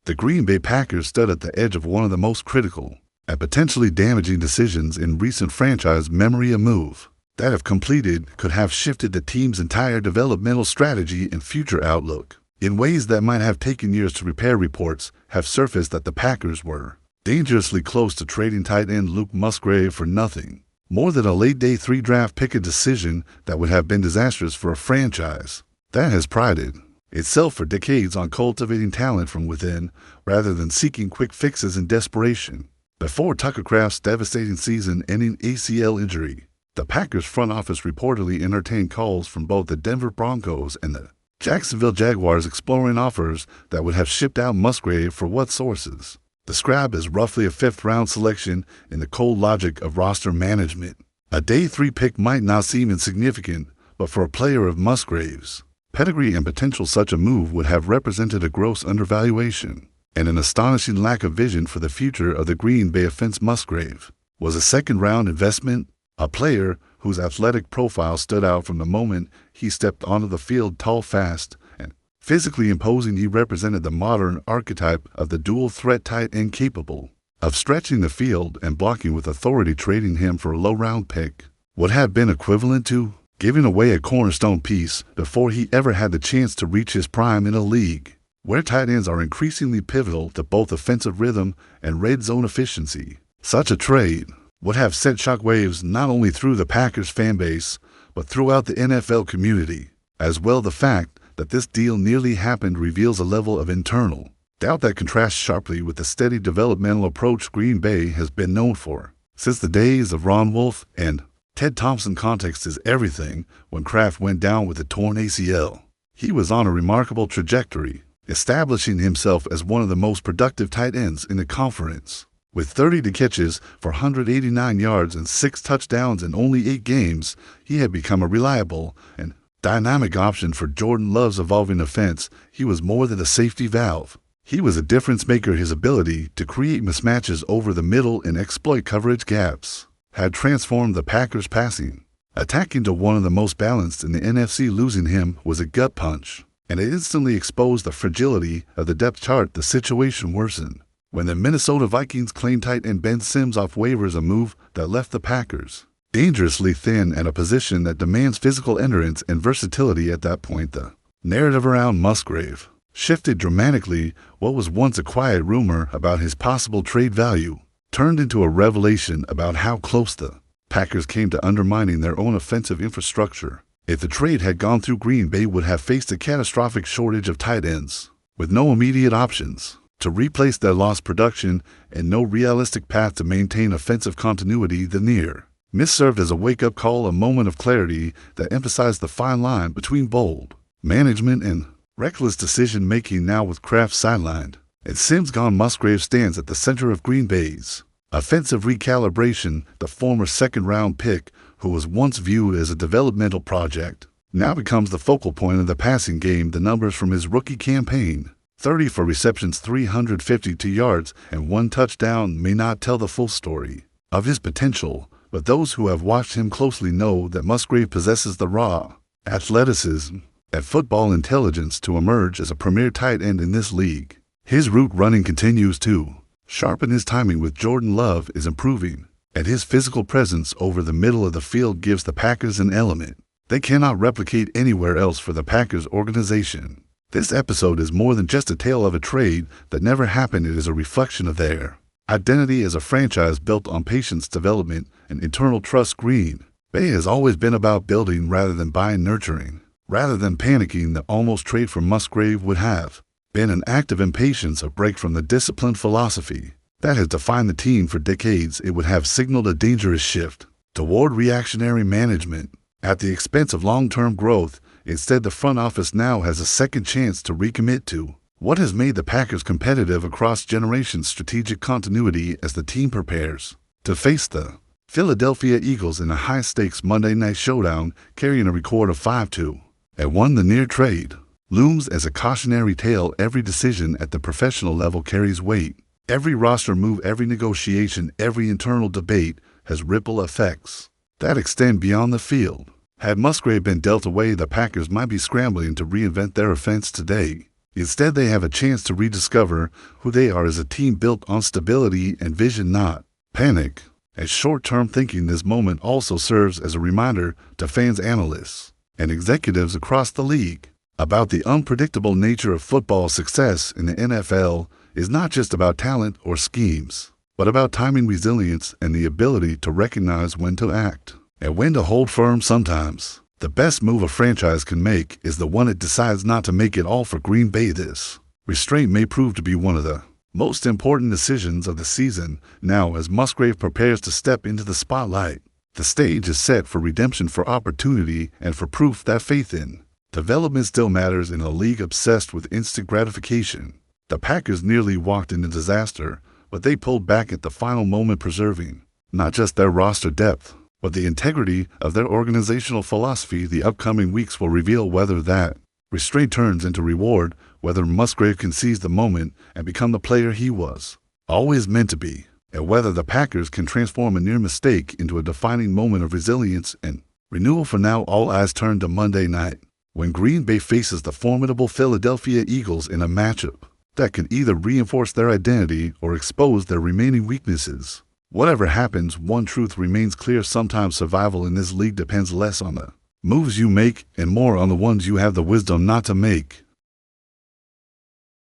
The Green Bay Packers stood at the edge of one of the most critical and potentially damaging decisions in recent franchise memory. A move that, if completed, could have shifted the team's entire developmental strategy and future outlook in ways that might have taken years to repair. Reports have surfaced that the Packers were dangerously close to trading tight end Luke Musgrave for nothing more than a late day 3 draft pick, a decision that would have been disastrous for a franchise that has prided itself for decades on cultivating talent from within rather than seeking quick fixes in desperation. Before Tucker Kraft's devastating season-ending ACL injury, the Packers front office reportedly entertained calls from both the Denver Broncos and the Jacksonville Jaguars exploring offers that would have shipped out Musgrave for what sources described as roughly a 5th-round selection. In the cold logic of roster management, a day 3 pick might not seem insignificant, but for a player of Musgrave's pedigree and potential, such a move would have represented a gross undervaluation and an astonishing lack of vision for the future of the Green Bay offense. Musgrave was a 2nd-round investment, a player whose athletic profile stood out from the moment he stepped onto the field. Tall, fast, and physically imposing, he represented the modern archetype of the dual-threat tight end capable of stretching the field and blocking with authority. Trading him for a low-round pick would have been equivalent to giving away a cornerstone piece before he ever had the chance to reach his prime in a league where tight ends are increasingly pivotal to both offensive rhythm and red zone efficiency. Such a trade would have sent shockwaves not only through the Packers fan base, but throughout the NFL community as well. The fact that this deal nearly happened reveals a level of internal doubt that contrasts sharply with the steady developmental approach Green Bay has been known for since the days of Ron Wolf and Ted Thompson. Context is everything. When Kraft went down with a torn ACL, he was on a remarkable trajectory, establishing himself as one of the most productive tight ends in the conference. With 30 catches for 189 yards and 6 touchdowns in only 8 games, he had become a reliable and dynamic option for Jordan Love's evolving offense. He was more than a safety valve. He was a difference maker. His ability to create mismatches over the middle and exploit coverage gaps had transformed the Packers' passing attack into one of the most balanced in the NFC. Losing him was a gut punch, and it instantly exposed the fragility of the depth chart. The situation worsened when the Minnesota Vikings claimed tight end Ben Sims off waivers, a move that left the Packers dangerously thin at a position that demands physical endurance and versatility. At that point, the narrative around Musgrave shifted dramatically. What was once a quiet rumor about his possible trade value turned into a revelation about how close the Packers came to undermining their own offensive infrastructure. If the trade had gone through, Green Bay would have faced a catastrophic shortage of tight ends, with no immediate options to replace their lost production and no realistic path to maintain offensive continuity. The near miss served as a wake-up call, a moment of clarity that emphasized the fine line between bold management and reckless decision-making. Now with Kraft sidelined and Sims gone, Musgrave stands at the center of Green Bay's offensive recalibration. The former 2nd-round pick, who was once viewed as a developmental project, now becomes the focal point of the passing game. The numbers from his rookie campaign, 30 for receptions, 352 yards, and 1 touchdown, may not tell the full story of his potential, but those who have watched him closely know that Musgrave possesses the raw athleticism and football intelligence to emerge as a premier tight end in this league. His route running continues to sharpen. His timing with Jordan Love is improving, and his physical presence over the middle of the field gives the Packers an element they cannot replicate anywhere else. For the Packers organization, this episode is more than just a tale of a trade that never happened. It is a reflection of their identity as a franchise built on patience, development, and internal trust. Green Bay has always been about building rather than buying, nurturing rather than panicking. The almost trade for Musgrave would have been an act of impatience, a break from the disciplined philosophy that has defined the team for decades. It would have signaled a dangerous shift toward reactionary management at the expense of long-term growth. Instead, the front office now has a second chance to recommit to what has made the Packers competitive across generations: strategic continuity as the team prepares to face the Philadelphia Eagles in a high-stakes Monday night showdown. Carrying a record of 5-2 and 1, the near trade looms as a cautionary tale. Every decision at the professional level carries weight. Every roster move, every negotiation, every internal debate has ripple effects that extend beyond the field. Had Musgrave been dealt away, the Packers might be scrambling to reinvent their offense today. Instead, they have a chance to rediscover who they are as a team built on stability and vision, not panic. As short-term thinking, this moment also serves as a reminder to fans, analysts, and executives across the league about the unpredictable nature of football. Success in the NFL is not just about talent or schemes, but about timing, resilience, and the ability to recognize when to act and when to hold firm. Sometimes, the best move a franchise can make is the one it decides not to make it all. For Green Bay, this restraint may prove to be one of the most important decisions of the season. Now, as Musgrave prepares to step into the spotlight, the stage is set for redemption, for opportunity, and for proof that faith in development still matters in a league obsessed with instant gratification. The Packers nearly walked into disaster, but they pulled back at the final moment, preserving not just their roster depth, but the integrity of their organizational philosophy. The upcoming weeks will reveal whether that restraint turns into reward, whether Musgrave can seize the moment and become the player he was always meant to be, and whether the Packers can transform a near mistake into a defining moment of resilience and renewal. For now, all eyes turn to Monday night, when Green Bay faces the formidable Philadelphia Eagles in a matchup that could either reinforce their identity or expose their remaining weaknesses. Whatever happens, one truth remains clear: sometimes survival in this league depends less on the moves you make and more on the ones you have the wisdom not to make.